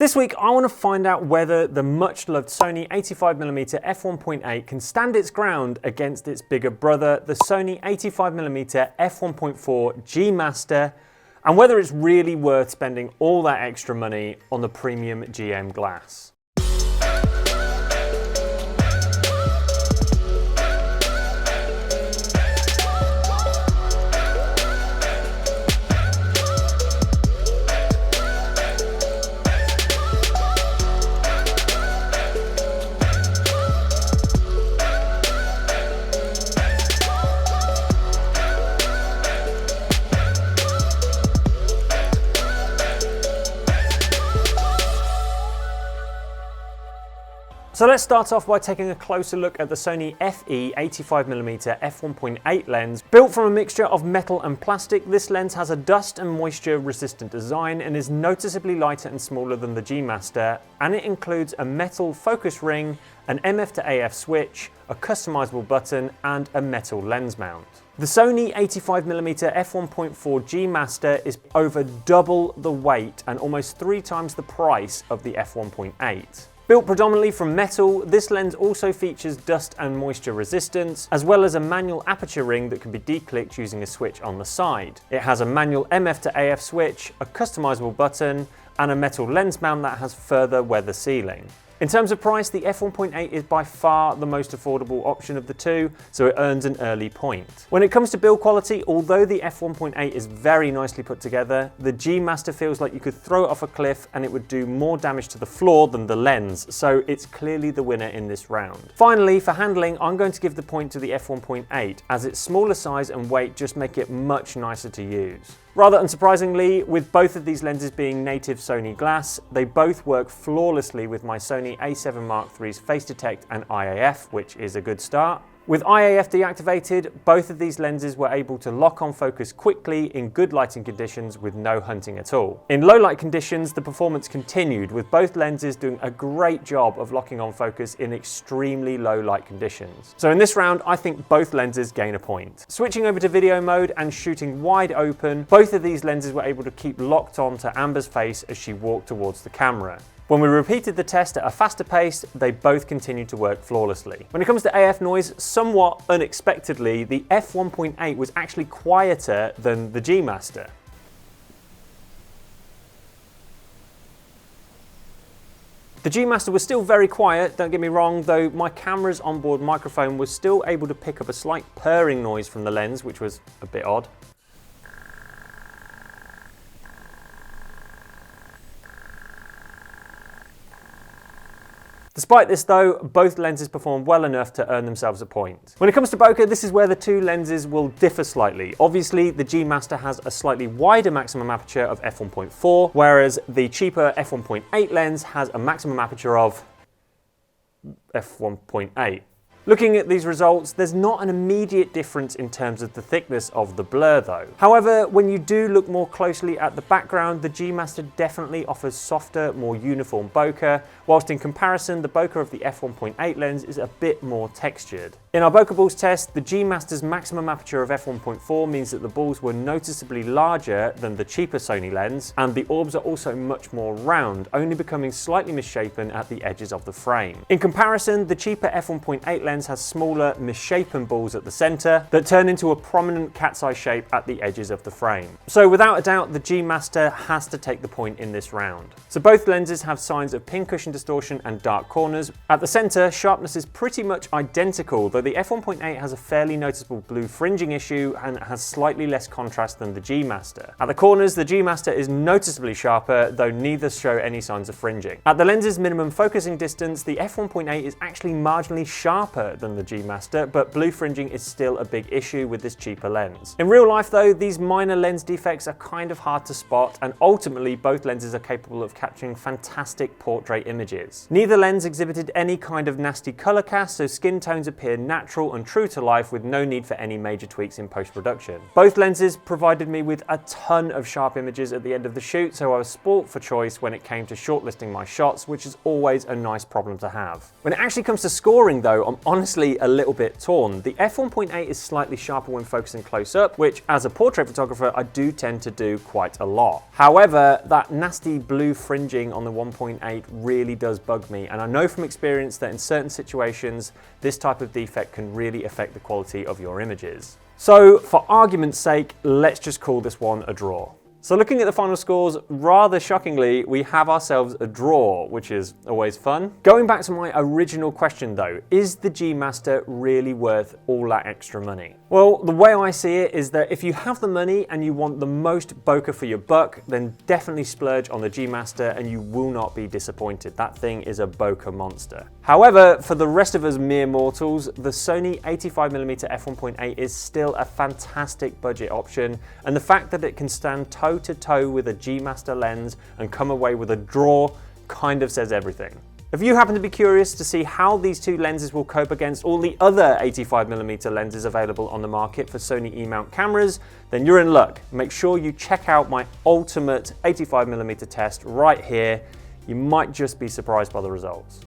This week I want to find out whether the much loved Sony 85mm f1.8 can stand its ground against its bigger brother, the Sony 85mm f1.4 G Master, and whether it's really worth spending all that extra money on the premium GM glass. So let's start off by taking a closer look at the Sony FE 85mm f1.8 lens. Built from a mixture of metal and plastic, this lens has a dust and moisture resistant design and is noticeably lighter and smaller than the G Master, and it includes a metal focus ring, an MF to AF switch, a customizable button, and a metal lens mount. The Sony 85mm f1.4 G Master is over double the weight and almost 3 times the price of the f1.8. Built predominantly from metal, this lens also features dust and moisture resistance, as well as a manual aperture ring that can be declicked using a switch on the side. It has a manual MF to AF switch, a customizable button, and a metal lens mount that has further weather sealing. In terms of price, the f1.8 is by far the most affordable option of the two, so it earns an early point. When it comes to build quality, although the f1.8 is very nicely put together, the G Master feels like you could throw it off a cliff and it would do more damage to the floor than the lens, so it's clearly the winner in this round. Finally, for handling, I'm going to give the point to the f1.8, as its smaller size and weight just make it much nicer to use. Rather unsurprisingly, with both of these lenses being native Sony glass, they both work flawlessly with my Sony a7 Mark III's Face Detect and IAF, which is a good start. With IAF deactivated, both of these lenses were able to lock on focus quickly in good lighting conditions with no hunting at all. In low light conditions, the performance continued, with both lenses doing a great job of locking on focus in extremely low light conditions. So in this round, I think both lenses gain a point. Switching over to video mode and shooting wide open, both of these lenses were able to keep locked on to Amber's face as she walked towards the camera. When we repeated the test at a faster pace, they both continued to work flawlessly. When it comes to AF noise, somewhat unexpectedly, the f1.8 was actually quieter than the G Master. The G Master was still very quiet, don't get me wrong, though my camera's onboard microphone was still able to pick up a slight purring noise from the lens, which was a bit odd. Despite this though, both lenses performed well enough to earn themselves a point. When it comes to bokeh, this is where the two lenses will differ slightly. Obviously, the G Master has a slightly wider maximum aperture of f1.4, whereas the cheaper f1.8 lens has a maximum aperture of f1.8. Looking at these results, there's not an immediate difference in terms of the thickness of the blur though. However, when you do look more closely at the background, the G Master definitely offers softer, more uniform bokeh, whilst in comparison, the bokeh of the f1.8 lens is a bit more textured. In our bokeh balls test, the G Master's maximum aperture of f1.4 means that the balls were noticeably larger than the cheaper Sony lens, and the orbs are also much more round, only becoming slightly misshapen at the edges of the frame. In comparison, the cheaper f1.8 lens has smaller, misshapen balls at the center that turn into a prominent cat's eye shape at the edges of the frame. So without a doubt, the G Master has to take the point in this round. So both lenses have signs of pincushion distortion and dark corners. At the center, sharpness is pretty much identical, though the f1.8 has a fairly noticeable blue fringing issue and has slightly less contrast than the G Master. At the corners, the G Master is noticeably sharper, though neither show any signs of fringing. At the lens's minimum focusing distance, the f1.8 is actually marginally sharper than the G Master, but blue fringing is still a big issue with this cheaper lens. In real life though, these minor lens defects are kind of hard to spot, and ultimately both lenses are capable of capturing fantastic portrait images. Neither lens exhibited any kind of nasty color cast, so skin tones appear natural and true to life with no need for any major tweaks in post-production. Both lenses provided me with a ton of sharp images at the end of the shoot, so I was spoilt for choice when it came to shortlisting my shots, which is always a nice problem to have. When it actually comes to scoring though, I'm honestly a little bit torn. The f1.8 is slightly sharper when focusing close up, which as a portrait photographer, I do tend to do quite a lot. However, that nasty blue fringing on the 1.8 really does bug me, and I know from experience that in certain situations, this type of defect can really affect the quality of your images. So for argument's sake, let's just call this one a draw. So looking at the final scores, rather shockingly, we have ourselves a draw, which is always fun. Going back to my original question though, is the G Master really worth all that extra money? Well, the way I see it is that if you have the money and you want the most bokeh for your buck, then definitely splurge on the G Master and you will not be disappointed. That thing is a bokeh monster. However, for the rest of us mere mortals, the Sony 85mm f1.8 is still a fantastic budget option, and the fact that it can stand toe to toe with a G Master lens and come away with a draw kind of says everything. If you happen to be curious to see how these two lenses will cope against all the other 85mm lenses available on the market for Sony E-mount cameras, then you're in luck. Make sure you check out my ultimate 85mm test right here. You might just be surprised by the results.